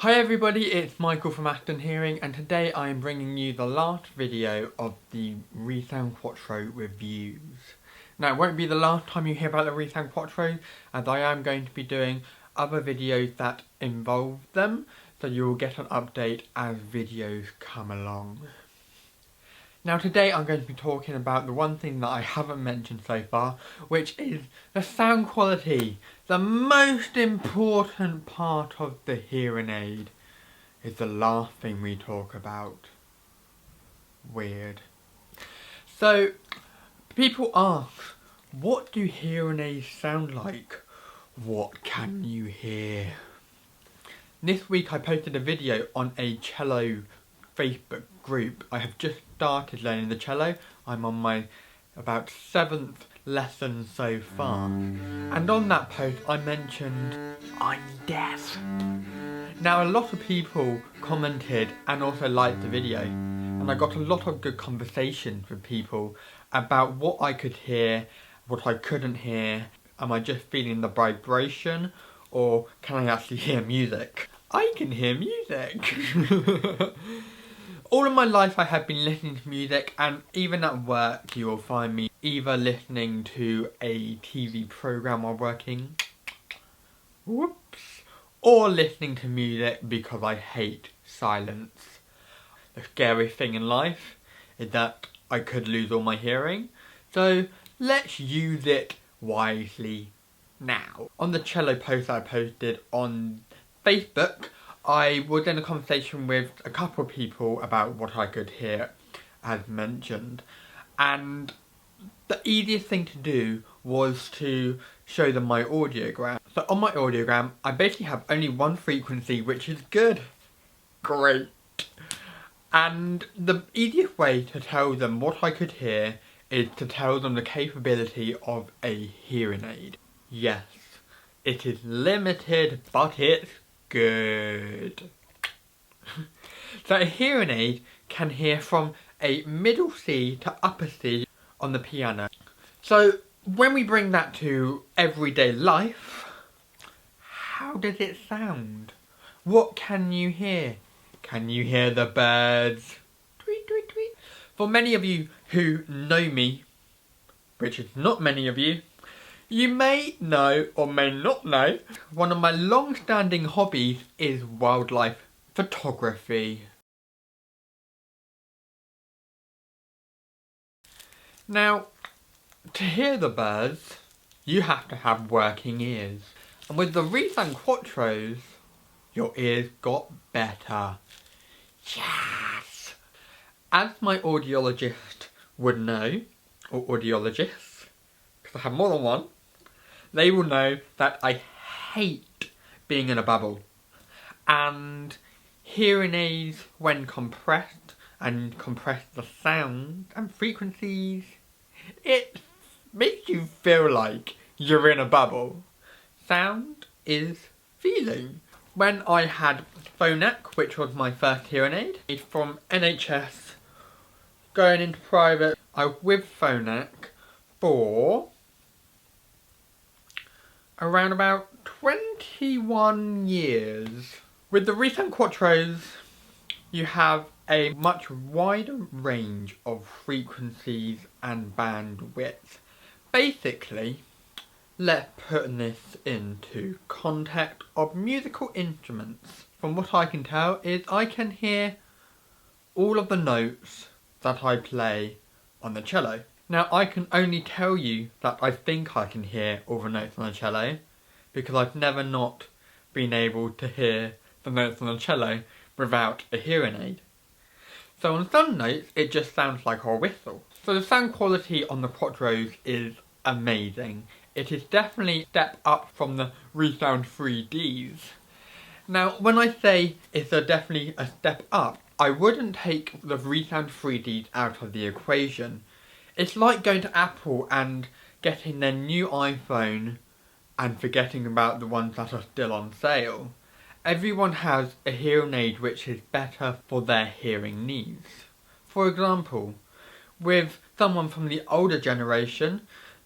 Hi everybody, it's Michael from Aston Hearing, and today I am bringing you the last video of the ReSound Quattro reviews. Now it won't be the last time you hear about the ReSound Quattro, as I am going to be doing other videos that involve them, so you will get an update as videos come along. Now today I'm going to be talking about the one thing that I haven't mentioned so far, which is the sound quality. The most important part of the hearing aid is the last thing we talk about. Weird. So, people ask, what do hearing aids sound like? What can you hear? This week I posted a video on a cello Facebook group. I have just started learning the cello. I'm on my about 7th lesson so far. And on that post I mentioned I'm deaf. Now a lot of people commented and also liked the video, and I got a lot of good conversations with people about what I could hear, what I couldn't hear. Am I just feeling the vibration, or can I actually hear music? I can hear music! All of my life I have been listening to music, and even at work you will find me either listening to a TV programme while working, whoops, or listening to music because I hate silence. The scary thing in life is that I could lose all my hearing, so let's use it wisely now. On the cello post I posted on Facebook, I was in a conversation with a couple of people about what I could hear, as mentioned, and the easiest thing to do was to show them my audiogram. So on my audiogram, I basically have only one frequency, which is good. Great. And the easiest way to tell them what I could hear is to tell them the capability of a hearing aid. Yes, it is limited, but it's good. So a hearing aid can hear from a middle C to upper C on the piano. So when we bring that to everyday life, how does it sound? What can you hear? Can you hear the birds? Tweet, tweet, tweet. For many of you who know me, which is not many of you, you may know or may not know, one of my long-standing hobbies is wildlife photography. Now, to hear the birds, you have to have working ears. And with the ReSound Quattros, your ears got better. Yes! As my audiologist would know, or audiologists, because I have more than one, they will know that I hate being in a bubble. And hearing aids, when compressed and compress the sound and frequencies, it makes you feel like you're in a bubble. Sound is feeling. When I had Phonak, which was my first hearing aid, from NHS going into private, I was with Phonak for around about 21 years. With the ReSound Quattros, you have a much wider range of frequencies and bandwidth. Basically, let's put this into context of musical instruments. From what I can tell is I can hear all of the notes that I play on the cello. Now I can only tell you that I think I can hear all the notes on the cello because I've never not been able to hear the notes on the cello without a hearing aid. So on some notes it just sounds like a whistle. So the sound quality on the Quattros is amazing. It is definitely a step up from the ReSound 3Ds. Now when I say it's definitely a step up, I wouldn't take the ReSound 3Ds out of the equation. It's like going to Apple and getting their new iPhone and forgetting about the ones that are still on sale. Everyone has a hearing aid which is better for their hearing needs. For example, with someone from the older generation,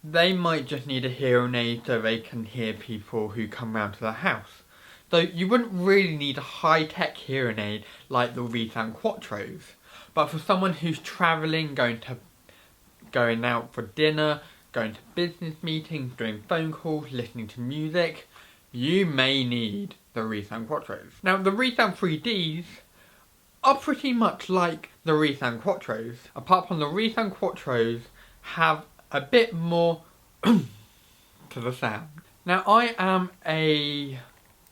they might just need a hearing aid so they can hear people who come round to their house. Though you wouldn't really need a high-tech hearing aid like the ReSound Quattros. But for someone who's travelling, going out for dinner, going to business meetings, doing phone calls, listening to music, you may need the ReSound Quattros. Now the ReSound 3Ds are pretty much like the ReSound Quattros, apart from the ReSound Quattros have a bit more to the sound. Now I am a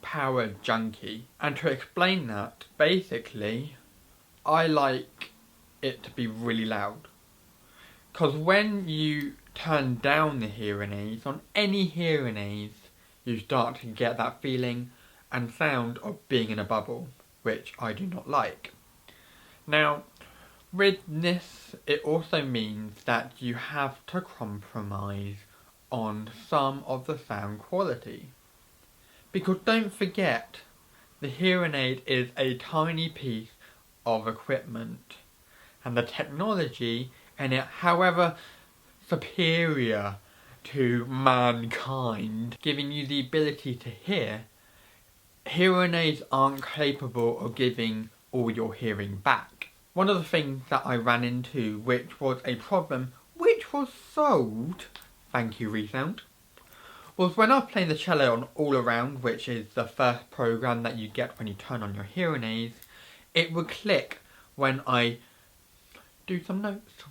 power junkie, and to explain that, basically I like it to be really loud. Because when you turn down the hearing aids, on any hearing aids, you start to get that feeling and sound of being in a bubble, which I do not like. Now, with this, it also means that you have to compromise on some of the sound quality. Because don't forget, the hearing aid is a tiny piece of equipment, and the technology in it, however superior to mankind, giving you the ability to hear, hearing aids aren't capable of giving all your hearing back. One of the things that I ran into, which was a problem, which was solved, thank you ReSound, was when I was playing the cello on All Around, which is the first program that you get when you turn on your hearing aids, it would click when I do some notes.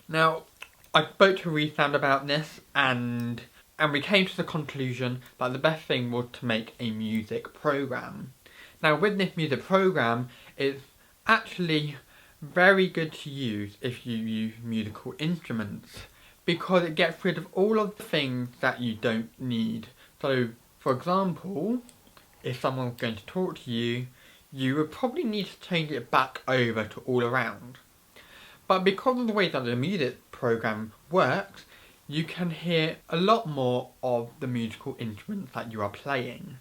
Now, I spoke to ReSound about this, and we came to the conclusion that the best thing was to make a music program. Now, with this music program, it's actually very good to use if you use musical instruments, because it gets rid of all of the things that you don't need. So, for example, if someone's going to talk to you, you would probably need to change it back over to All Around. But because of the way that the music program works, you can hear a lot more of the musical instruments that you are playing,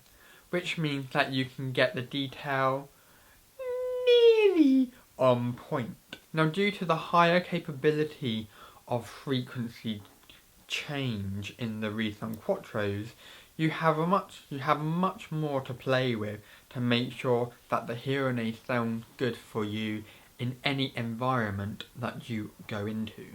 which means that you can get the detail nearly on point. Now, due to the higher capability of frequency change in the ReSound Quattros, you have much more to play with to make sure that the hearing aid sounds good for you in any environment that you go into.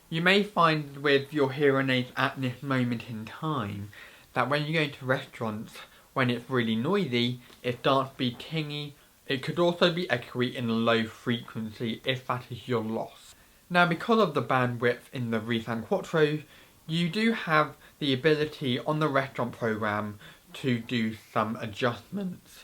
You may find with your hearing aids at this moment in time that when you go into restaurants, when it's really noisy, it starts to be tingy. It could also be echoey in a low frequency if that is your loss. Now, because of the bandwidth in the ReSound Quattro, you do have the ability on the restaurant program to do some adjustments.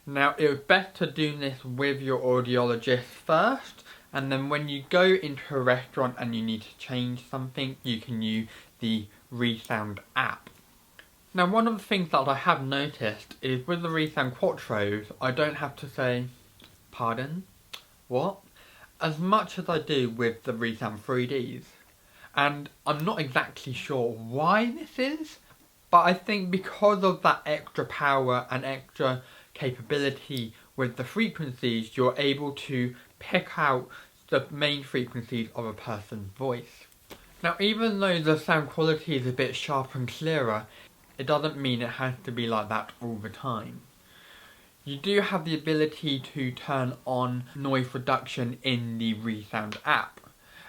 Now, it was best to do this with your audiologist first, and then when you go into a restaurant and you need to change something, you can use the ReSound app. Now, one of the things that I have noticed is with the ReSound Quattros, I don't have to say, pardon, what? As much as I do with the ReSound 3Ds. And I'm not exactly sure why this is, but I think because of that extra power and extra capability with the frequencies, you're able to pick out the main frequencies of a person's voice. Now, even though the sound quality is a bit sharper and clearer, it doesn't mean it has to be like that all the time. You do have the ability to turn on noise reduction in the ReSound app,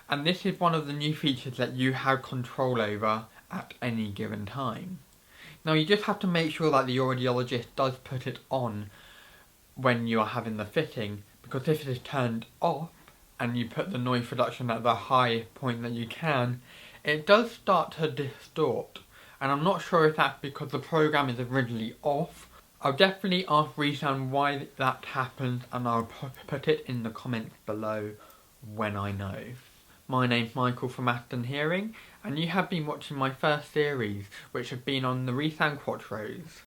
and this is one of the new features that you have control over at any given time. Now, you just have to make sure that the audiologist does put it on when you are having the fitting, because if it is turned off and you put the noise reduction at the highest point that you can, it does start to distort. And I'm not sure if that's because the program is originally off. I'll definitely ask ReSound why that happens, and I'll put it in the comments below when I know. My name's Michael from Aston Hearing, and you have been watching my first series, which have been on the ReSound Quattros.